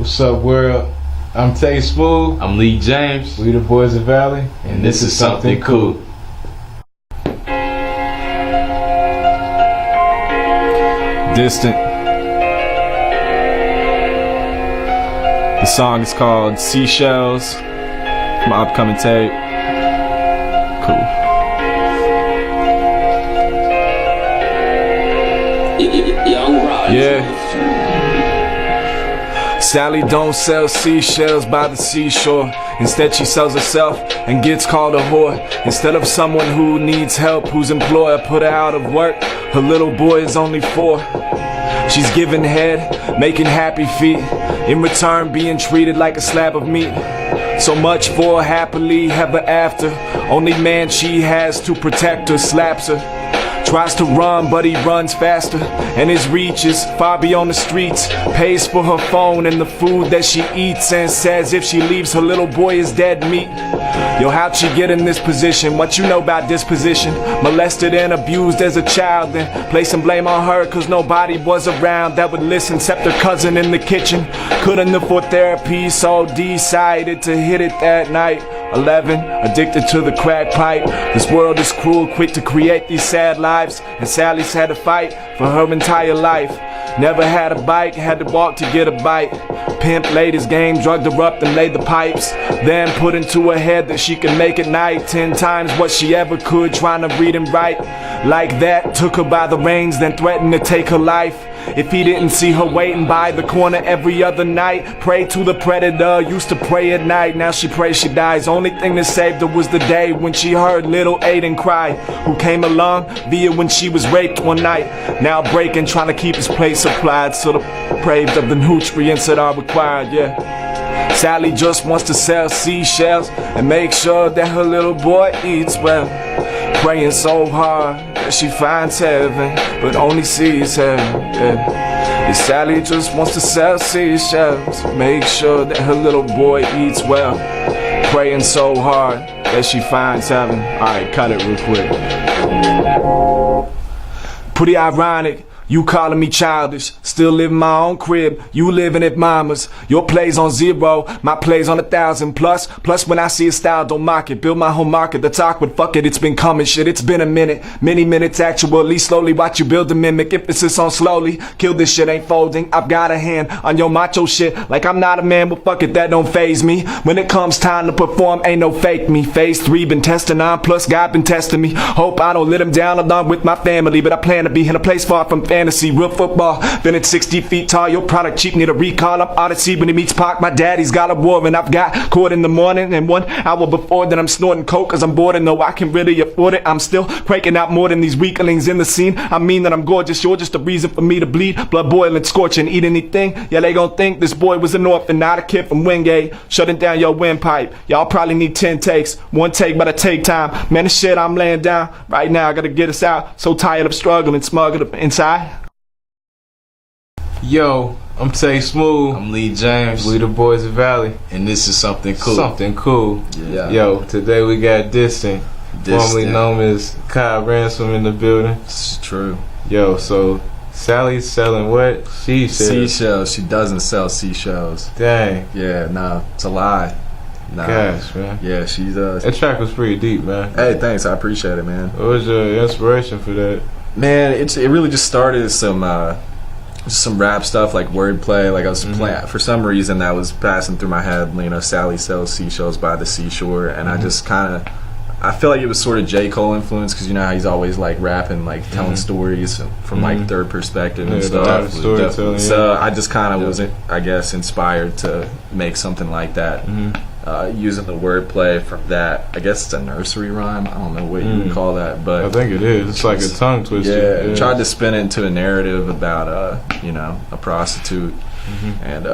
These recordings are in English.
What's up, world? I'm Tay Smooth. I'm Lee James. We the Boys of Valley, and this is Something Cool. Distant. The song is called Seashells. My upcoming tape. Cool. Yeah. Sally don't sell seashells by the seashore. Instead she sells herself and gets called a whore. Instead of someone who needs help, whose employer put her out of work, her little boy is only 4. She's giving head, making happy feet, in return being treated like a slab of meat. So much for happily ever after. Only man she has to protect her slaps her. Tries to run, but he runs faster, and his reach is far beyond the streets. Pays for her phone and the food that she eats, and says if she leaves, her little boy is dead meat. Yo, how'd she get in this position? What you know about disposition? Molested and abused as a child, then place some blame on her, cause nobody was around that would listen except her cousin in the kitchen. Couldn't afford therapy, so decided to hit it that night. 11, addicted to the crack pipe. This world is cruel, quick to create these sad lives, and Sally's had to fight for her entire life. Never had a bike, had to walk to get a bite. Pimp laid his game, drugged her up, then laid the pipes. Then put into her head that she could make it night. 10 times what she ever could, trying to read and write. Like that, took her by the reins, then threatened to take her life. If he didn't see her waiting by the corner every other night. Prayed to the predator, used to pray at night. Now she prays she dies. Only thing that saved her was the day when she heard little Aiden cry, who came along via when she was raped one night. Now breaking, trying to keep his place supplied, so the depraved of the nutrients that are required, yeah. Sally just wants to sell seashells and make sure that her little boy eats well. Praying so hard that she finds heaven, but only sees heaven, yeah. And Sally just wants to sell seashells, make sure that her little boy eats well. Praying so hard that she finds heaven. Alright, cut it real quick. Pretty ironic, you calling me childish. Still live in my own crib, you living at mama's. Your play's on 0, my play's on 1,000 plus. Plus when I see a style, don't mock it. Build my home market, that's awkward, fuck it, it's been coming. Shit, it's been a minute, many minutes actually. Slowly watch you build a mimic, emphasis on slowly. Kill this shit, ain't folding. I've got a hand on your macho shit, like I'm not a man, but fuck it, that don't faze me. When it comes time to perform, ain't no fake me. Phase 3 been testing on, plus God been testing me. Hope I don't let him down along with my family, but I plan to be in a place far from fantasy. Real football, been at 60 feet tall. Your product cheap, need a recall. I'm Odyssey when it meets Park. My daddy's got a war, and I've got caught in the morning. And 1 hour before that, I'm snorting coke cause I'm bored and know I can really afford it. I'm still cranking out more than these weaklings in the scene. I mean that I'm gorgeous, you're just a reason for me to bleed. Blood boiling, scorching, eat anything. Yeah, they gon' think this boy was an orphan, not a kid from Wingate. Shutting down your windpipe. Y'all probably need 10 takes. 1 take, but I take time. Man, the shit I'm laying down right now, I gotta get us out. So tired of struggling, smuggled inside. Yo, I'm Tay Smooth. I'm Lee James. We the Boys of Valley, And this is Something Cool. Something Cool. Yeah. Yo, today we got Distant, formerly known as Kyle Ransom, in the building. It's true. Yo, so Sally's selling what? Seashells. She doesn't sell seashells. Dang. Yeah, nah, it's a lie. Nah. Gosh, man. Yeah, she does. That track was pretty deep, man. Hey, thanks. I appreciate it, man. What was your inspiration for that? Man, it really just started as some rap stuff, like wordplay. Like I was playing, for some reason that was passing through my head. You know, Sally sells seashells by the seashore, and I just I feel like it was sort of J. Cole influence, because you know how he's always like rapping, like telling stories from like third perspective and stuff. So I just kind of was, I guess, inspired to make something like that, using the wordplay from that. I guess it's a nursery rhyme. I don't know what you would call that, but I think it is. It's like a tongue twister. Yeah, tried to spin it into a narrative about you know, a prostitute, and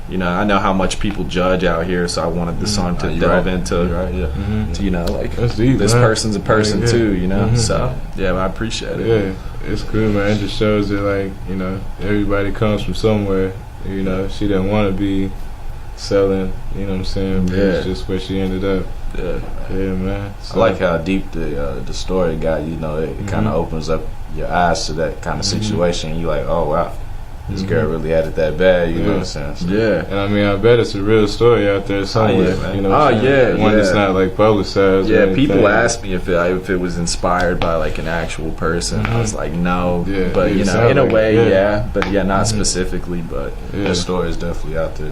you know, I know how much people judge out here, so I wanted the song to delve into, to, you know, like deep, this person's a person too, you know. So yeah, I appreciate it. Yeah, it's cool, man. It just shows that, like, you know, everybody comes from somewhere. You know, she didn't want to be selling, you know what I'm saying? But it's just where she ended up. Yeah, man. So, I like how deep the story got. You know, it kind of opens up your eyes to that kind of situation. You like, oh wow, This girl really had it that bad, you know what I'm saying? So, and I mean, I bet it's a real story out there somewhere. man. You know, one that's not like publicized. Yeah, people asked me if it was inspired by like an actual person. I was like, no, but you know, in a way, but not specifically. But the story is definitely out there.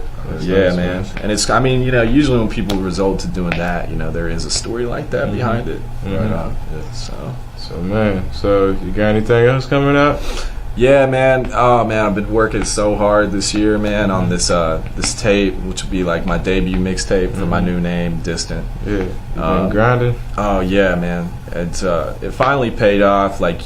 Man. And it's, I mean, you know, usually when people result to doing that, you know, there is a story like that behind it. Right on. So man, so you got anything else coming out? Yeah, man. Oh, man, I've been working so hard this year, man, on this this tape, which will be like my debut mixtape for my new name, Distant. Yeah, you been grinding? Oh, yeah, man. It finally paid off. Like,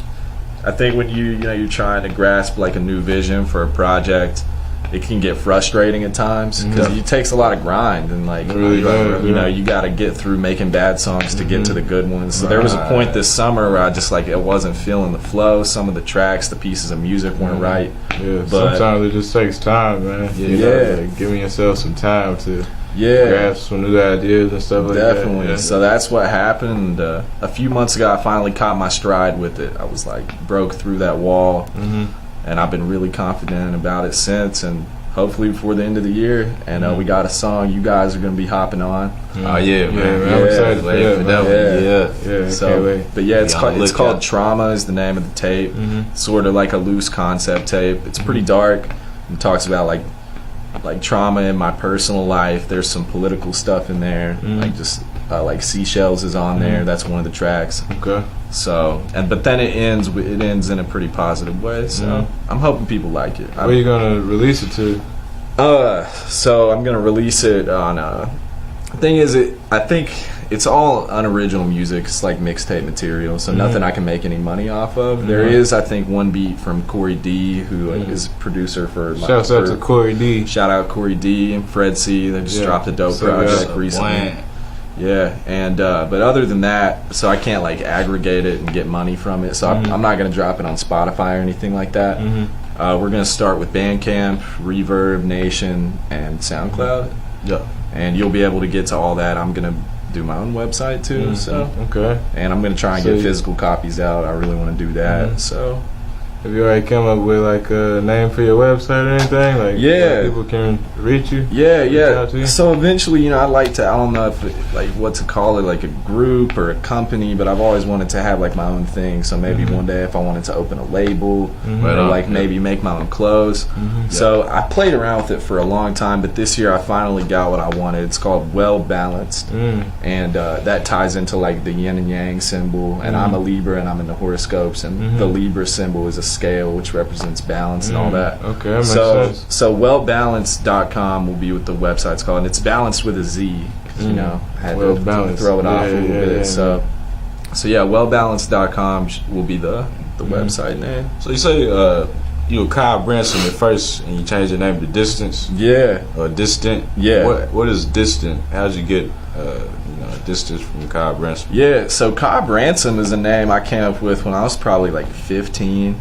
I think when you're trying to grasp like a new vision for a project, it can get frustrating at times because it takes a lot of grind and like you know you got to get through making bad songs to get to the good ones. So there was a point this summer where I just like it wasn't feeling the flow. Some of the tracks, the pieces of music weren't right. Yeah, but sometimes it just takes time, man. You know, like giving yourself some time to grasp some new ideas and stuff like that. Definitely. So that's what happened. A few months ago, I finally caught my stride with it. I was like broke through that wall. And I've been really confident about it since, and hopefully before the end of the year. And we got a song you guys are going to be hopping on. Oh yeah, man! I'm excited for that. So, but yeah, it's called Trauma is the name of the tape. Sort of like a loose concept tape. It's pretty dark. It talks about like trauma in my personal life. There's some political stuff in there, like just like Seashells is on there. That's one of the tracks. Okay. So but then it ends in a pretty positive way. So I'm hoping people like it. Where are you gonna release it to? So I'm gonna release it on. Thing is, I think it's all unoriginal music. It's like mixtape material, so nothing I can make any money off of. There is, I think, one beat from Corey D, who is a producer for. Shouts out to Corey D. Shout out Corey D and Fred C. They just dropped a dope project recently. Yeah, and but other than that, so I can't like aggregate it and get money from it. So I'm not gonna drop it on Spotify or anything like that. We're gonna start with Bandcamp, Reverb Nation, and SoundCloud. And you'll be able to get to all that. I'm gonna do my own website too. And I'm gonna try and get physical copies out. I really want to do that. So. Have you already come up with like a name for your website or anything? Like people can reach you? So eventually, you know, I'd like to, I don't know if like what to call it, like a group or a company, but I've always wanted to have like my own thing. So maybe one day if I wanted to open a label or like maybe make my own clothes. So I played around with it for a long time, but this year I finally got what I wanted. It's called Well Balanced. And that ties into like the yin and yang symbol. And I'm a Libra and I'm in the horoscopes, and the Libra symbol is a scale which represents balance and all that. Okay, that makes sense. So wellbalanced.com will be what the website's called, and it's balanced with a Z, you know, I had to throw it off a little bit. So yeah, wellbalanced.com will be the website name. So you say you were Kyle Branson at first, and you changed your name to Distance? Or Distant? What is Distant? How'd you get Distance from Kyle Branson? So Kyle Branson is a name I came up with when I was probably like 15,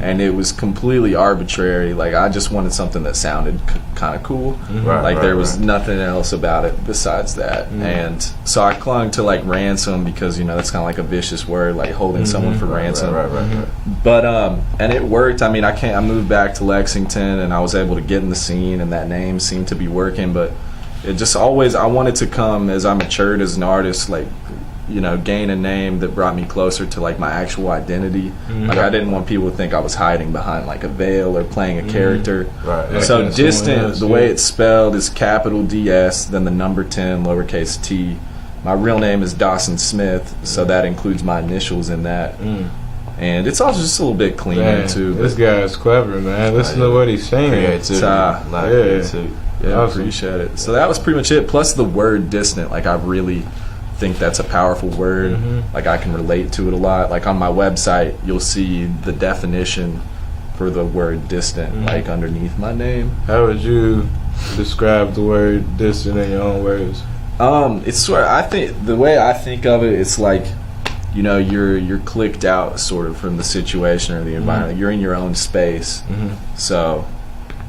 and it was completely arbitrary. Like I just wanted something that sounded kind of cool. There was nothing else about it besides that. And so I clung to like ransom because, you know, that's kind of like a vicious word, like holding someone for ransom. But and it worked. I mean, I moved back to Lexington, and I was able to get in the scene, and that name seemed to be working. But it just always, I wanted to come as I matured as an artist, like, you know, gain a name that brought me closer to like my actual identity. Like I didn't want people to think I was hiding behind like a veil or playing a character. So Distant, the way it's spelled is capital DS, then the number 10, lowercase t. My real name is Dawson Smith, so that includes my initials in that. And it's also just a little bit cleaner too. This guy is clever, man. Listen to what he's saying. I appreciate it. So that was pretty much it. Plus the word distant, like I really think that's a powerful word. Like I can relate to it a lot. Like on my website, you'll see the definition for the word distant, like underneath my name. How would you describe the word distant in your own words? It's sort of, I think the way I think of it, it's like, you know, you're clicked out sort of from the situation or the environment. You're in your own space. So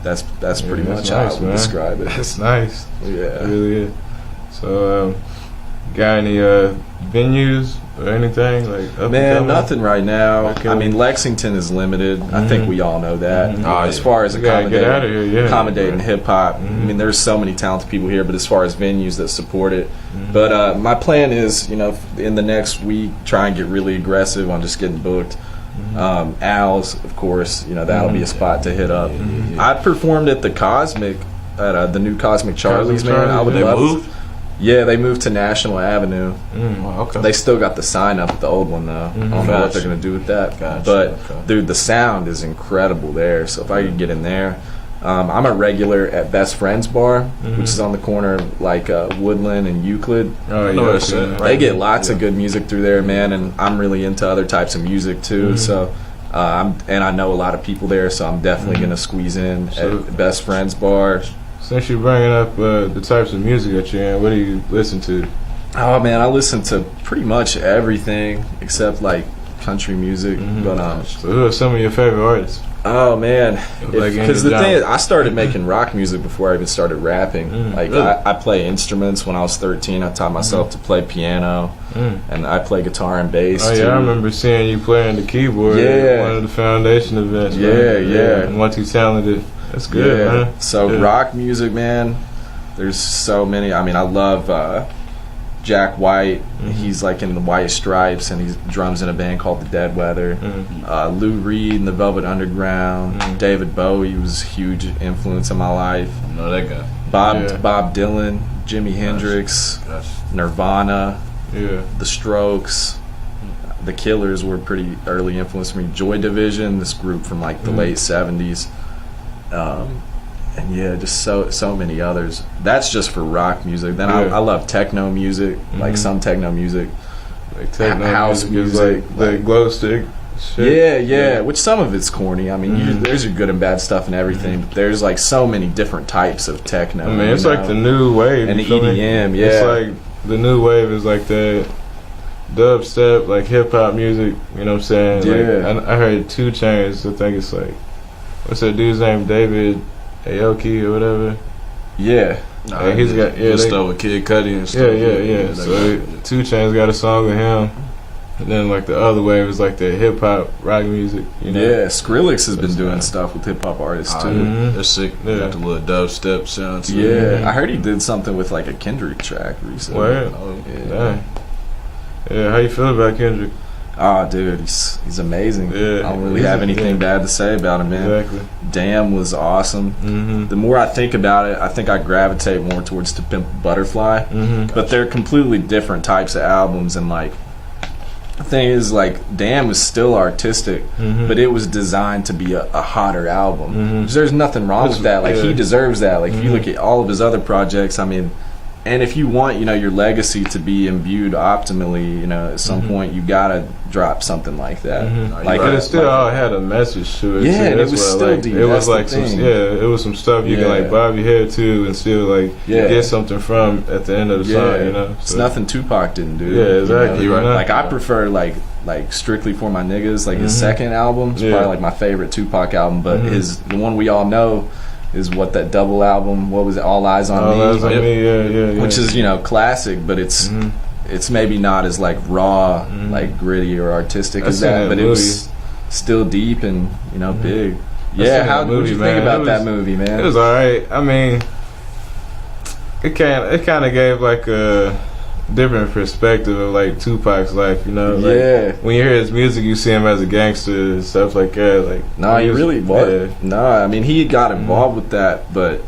that's pretty much how I would describe it. That's nice. Yeah, it really is. So got any venues or anything like? Man, nothing right now. I mean, Lexington is limited. I think we all know that. As far as accommodating hip hop, I mean, there's so many talented people here. But as far as venues that support it, but my plan is, you know, in the next week, try and get really aggressive on just getting booked. Al's, of course, you know, that'll be a spot to hit up. I performed at the Cosmic, at the new Cosmic Charlie's, man. I would love. Yeah, they moved to National Avenue. Okay. They still got the sign up at the old one, though. I don't know what they're going to do with that. But, dude, the sound is incredible there. So if I could get in there. I'm a regular at Best Friends Bar, which is on the corner of, like, Woodland and Euclid. Oh, yeah. They get lots of good music through there, man, and I'm really into other types of music, too. So, and I know a lot of people there, so I'm definitely going to squeeze in at Best Friends Bar. Since you're bringing up the types of music that you're in, what do you listen to? Oh man, I listen to pretty much everything except like country music. But so who are some of your favorite artists? Oh man, because the thing is, I started making rock music before I even started rapping. Like really? I play instruments when I was 13. I taught myself to play piano, and I play guitar and bass. Oh yeah, too. I remember seeing you playing the keyboard at one of the foundation events. Yeah. And multi-talented. That's good, man. So rock music, man. There's so many. I mean, I love Jack White. He's like in the White Stripes, and he drums in a band called the Dead Weather. Lou Reed and the Velvet Underground. David Bowie was a huge influence in my life. I know that guy. Bob Dylan, Jimi Hendrix, Nirvana, The Strokes. The Killers were pretty early influence for me. Joy Division, this group from like the late 70s. And yeah, just so many others. That's just for rock music. Then I love techno music, like some techno music, like techno house music, like glow stick shit. Yeah. Which some of it's corny. I mean, there's your good and bad stuff and everything. But there's like so many different types of techno. I mean, it's like the new wave and the EDM. It's like the new wave is like that dubstep, like hip hop music. You know what I'm saying? Yeah. Like, I heard 2 Chainz. I think it's like, what's that dude's name? David Aoki or whatever. Yeah. He's got stuff with Kid Cudi and stuff. Yeah. So 2 Chainz got a song with him, and then like the other wave is like the hip hop rock music. You know? Yeah, Skrillex has been doing stuff with hip hop artists too. They're sick. They got the little dubstep sound too. Yeah, I heard he did something with like a Kendrick track recently. Yeah. How you feel about Kendrick? Oh, dude, he's amazing. Yeah, I don't really have anything bad to say about him, man. Exactly. Damn was awesome. The more I think about it, I think I gravitate more towards To Pimp a Butterfly. But they're completely different types of albums, and like the thing is, like, Damn was still artistic, but it was designed to be a hotter album. There's nothing wrong with that. Like, he deserves that. Like, if you look at all of his other projects, I mean. And if you want, you know, your legacy to be imbued optimally, you know, at some point you gotta drop something like that. Like, it still all had a message to it. Yeah, and it was still deep. It was like it was some stuff you can like bob your head to and still like get something from at the end of the song. You know, it's nothing Tupac didn't do. Yeah, exactly. You know? Like I prefer like Strictly for My Niggas. Like his second album is probably like my favorite Tupac album, but the one we all know. Is what that double album? What was it? All Eyes on Me. Eyes on Me, yeah. Which is, you know, classic, but it's maybe not as like raw, like gritty or artistic as that, but it was still deep and, you know, big. Yeah, how did you think about that movie, man? It was alright. I mean, it kind of gave like a different perspective of like Tupac's life, you know. Like, when you hear his music, you see him as a gangster and stuff like that. Like, no, he really was. No, I mean he got involved with that, but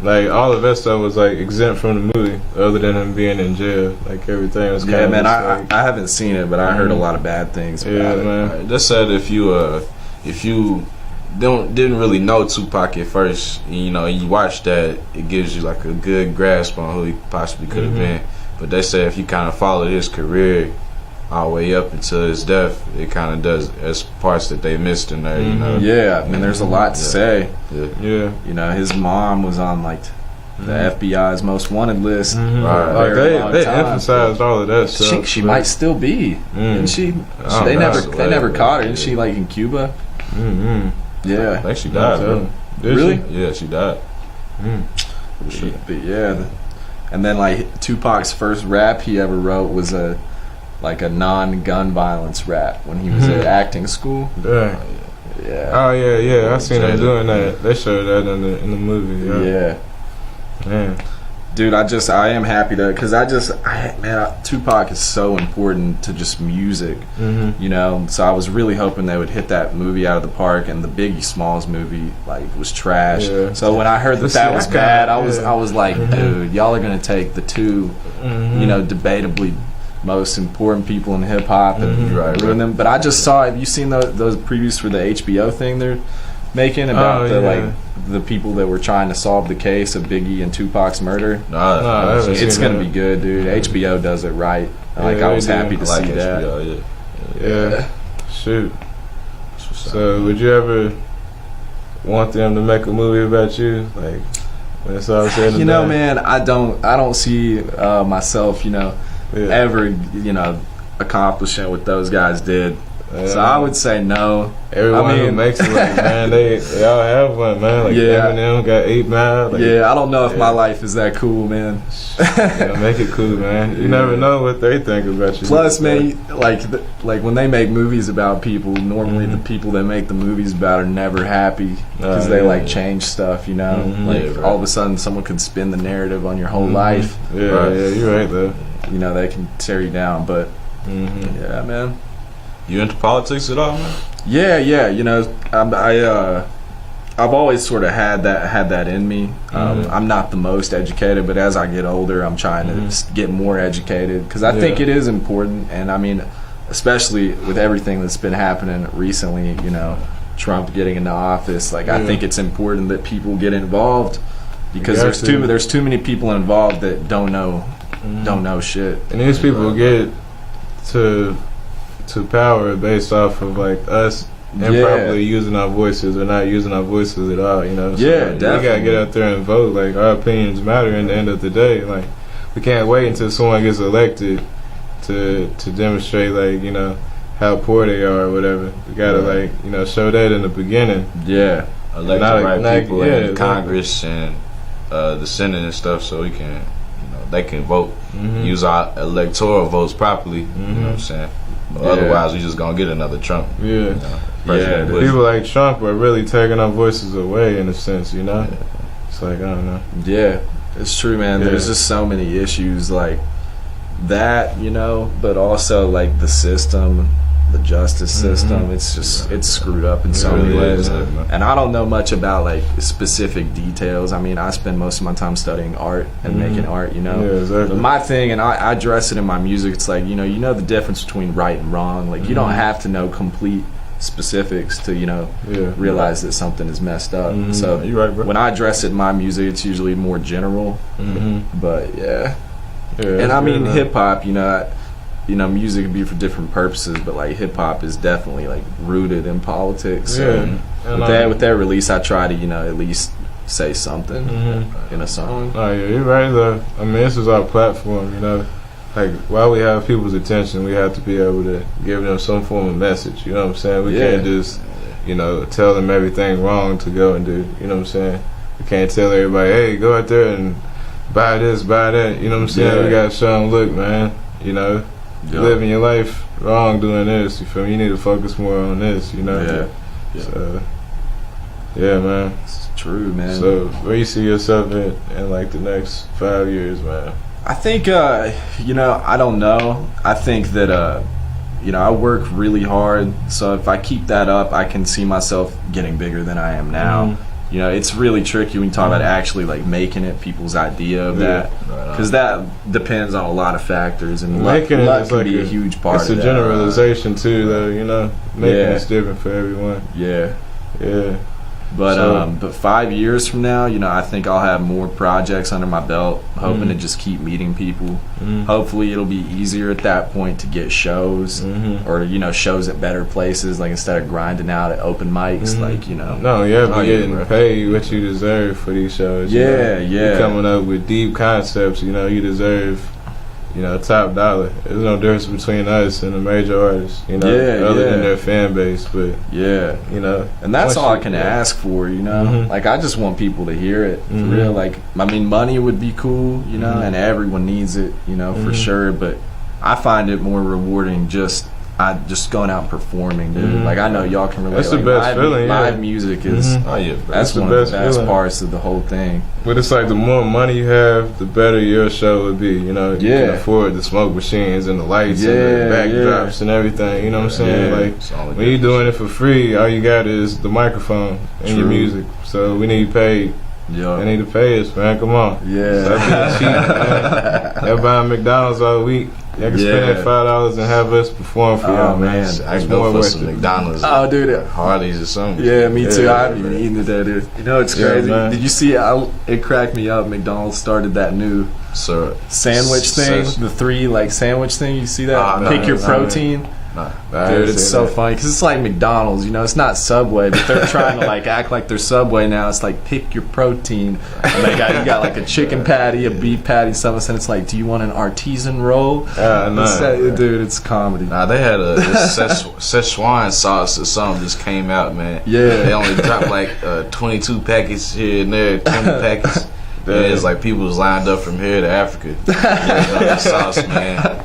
like all of that stuff was like exempt from the movie, other than him being in jail. Like everything was kind of. Man, I haven't seen it, but I heard a lot of bad things about it. Man. That's sad if you didn't really know Tupac at first, you know, you watch that, it gives you like a good grasp on who he possibly could have been. But they say if you kind of follow his career all the way up until his death, it kind of does as parts that they missed in there, you know. Yeah, I mean, there's a lot to say. Yeah. You know, his mom was on like the FBI's most wanted list. Like they emphasized all of that stuff. She might still be, and they never caught her. Isn't she like in Cuba? Yeah, I think she died. Really? Yeah, she died. But yeah. And then like Tupac's first rap he ever wrote was a non-gun violence rap when he was at acting school. Yeah. Yeah. Oh yeah. I seen them doing that. They showed that in the movie. Yeah. Man. Dude, I am happy to, because Tupac is so important to just music, you know. So I was really hoping they would hit that movie out of the park, and the Biggie Smalls movie was trash. Yeah. So when I heard that was bad, I was like, dude, y'all are gonna take the two, you know, debatably most important people in hip hop and ruin them. But I just saw. Have you seen those previews for the HBO thing they're making about the people that were trying to solve the case of Biggie and Tupac's murder? No, it's gonna be good, dude. HBO does it right. Like I was happy to see that. Yeah. Shoot. So would you ever want them to make a movie about you? Like when it's all said and done? You know, man, I don't see myself, you know, ever, you know, accomplishing what those guys did. So I would say no. Everyone who makes it, like, man, they all have one, man. Like Eminem got 8 Mile. Like, I don't know if my life is that cool, man. Make it cool, man. You never know what they think about you. Plus, man, like when they make movies about people, normally the people they make the movies about are never happy because they like change stuff, you know. All of a sudden, someone could spin the narrative on your whole life. Yeah, you're right though. You know, they can tear you down, but yeah, man. You into politics at all, man? Yeah. You know, I've always sort of had that in me. I'm not the most educated, but as I get older, I'm trying to get more educated because I think it is important. And I mean, especially with everything that's been happening recently, you know, Trump getting into office, like I think it's important that people get involved because there's too many people involved that don't know shit. And these people get to power based off of like us improperly using our voices or not using our voices at all, you know. So definitely. We gotta get out there and vote. Like our opinions matter in the end of the day. Like we can't wait until someone gets elected to demonstrate, like, you know, how poor they are or whatever. We gotta like, you know, show that in the beginning. Elect the right people in Congress and the Senate and stuff, so we can, you know, they can vote, use our electoral votes properly. You know what I'm saying? Otherwise, we just gonna get another Trump. You know, people like Trump are really taking our voices away in a sense. You know, it's like, I don't know. Yeah, it's true, man. There's just so many issues like that, you know, but also like the system, the justice system. It's just it's screwed up in so many ways. And I don't know much about like specific details. I mean, I spend most of my time studying art and making art, you know. Yeah, exactly. But my thing, and I address it in my music, it's like, you know the difference between right and wrong. Like you don't have to know complete specifics to, you know, realize that something is messed up. So you're right, bro. when I address it in my music, it's usually more general. But and I mean, hip hop, you know, music can be for different purposes, but like hip hop is definitely like rooted in politics. So with that release, I try to, you know, at least say something in a song. Oh yeah, you're right though. I mean, this is our platform, you know. Like while we have people's attention, we have to be able to give them some form of message. You know what I'm saying? We can't just, you know, tell them everything wrong to go and do. You know what I'm saying? We can't tell everybody, hey, go out there and buy this, buy that. You know what I'm saying? We gotta show them, look, man, you know. You're living your life wrong doing this. You feel me? You need to focus more on this. You know. So, yeah, man. It's true, man. So, where you see yourself in like the next 5 years, man? I think, you know, I don't know. I think that, you know, I work really hard. So if I keep that up, I can see myself getting bigger than I am now. You know, it's really tricky when you talk about actually like making it people's idea of that, because that depends on a lot of factors, and making luck can be a huge part of that. It's a generalization too, though. You know, making it's different for everyone. But 5 years from now, you know, I think I'll have more projects under my belt, hoping to just keep meeting people. Hopefully it'll be easier at that point to get shows, or, you know, shows at better places, like instead of grinding out at open mics, like, you know. No, you have to getting paid what you deserve for these shows. You're coming up with deep concepts, you know, you deserve you know, top dollar. There's no difference between us and the major artists, you know, other than their fan base. But you know, and that's all I can ask for, you know. Like I just want people to hear it for real. Like I mean, money would be cool, you know, and everyone needs it, you know, for sure. But I find it more rewarding just going out and performing, dude. Like I know y'all can relate. That's the best feeling. Live music is that's one of the best parts of the whole thing. But it's like the more money you have, the better your show would be. You know, you can afford the smoke machines and the lights and the backdrops and everything. You know what I'm saying? Like when you're doing it for free, all you got is the microphone and your music. So we need paid. They need to pay us, man. Come on. Stop being cheap, man. They're buying McDonald's all week. Y'all can spend that $5 and have us perform for y'all, man. I can go for some McDonald's. Oh, dude. Hardee's or something. Yeah, me too. I haven't even eaten today, dude. You know, it's crazy. Did you see it cracked me up. McDonald's started that new sandwich thing. The 3 like sandwich thing. You see that? Pick your protein. Dude, it's so funny because it's like McDonald's, you know. It's not Subway, but they're trying to like act like they're Subway now. It's like pick your protein, and you got like a chicken patty, a beef patty, something. And it's like, do you want an artisan roll? Dude, it's comedy. Nah, they had a Szechuan sauce or something just came out, man. Yeah, they only dropped like 22 packets here and there, 20 packets. And it's like people was lined up from here to Africa. The sauce, man.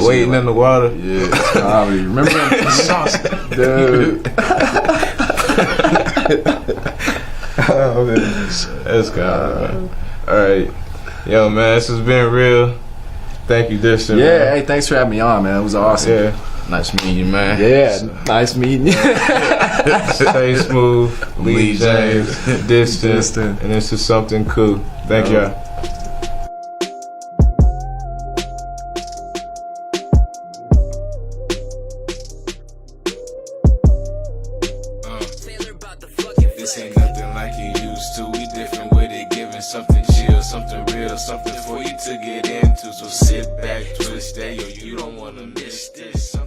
Waiting in the water. Yeah, it's comedy. Remember that sauce, dude? Oh man, that's comedy, man. All right, yo, man, this has been real. Thank you, Distant. Yeah, hey, thanks for having me on, man. It was awesome. Yeah, nice meeting you, man. Yeah, nice meeting you. Stay smooth, Lee James, Distant, and this is Something Cool. Thank y'all. This ain't nothing like you used to. We different with it, giving something chill, something real, something for you to get into. So sit back, twist that, yo, you don't wanna miss this.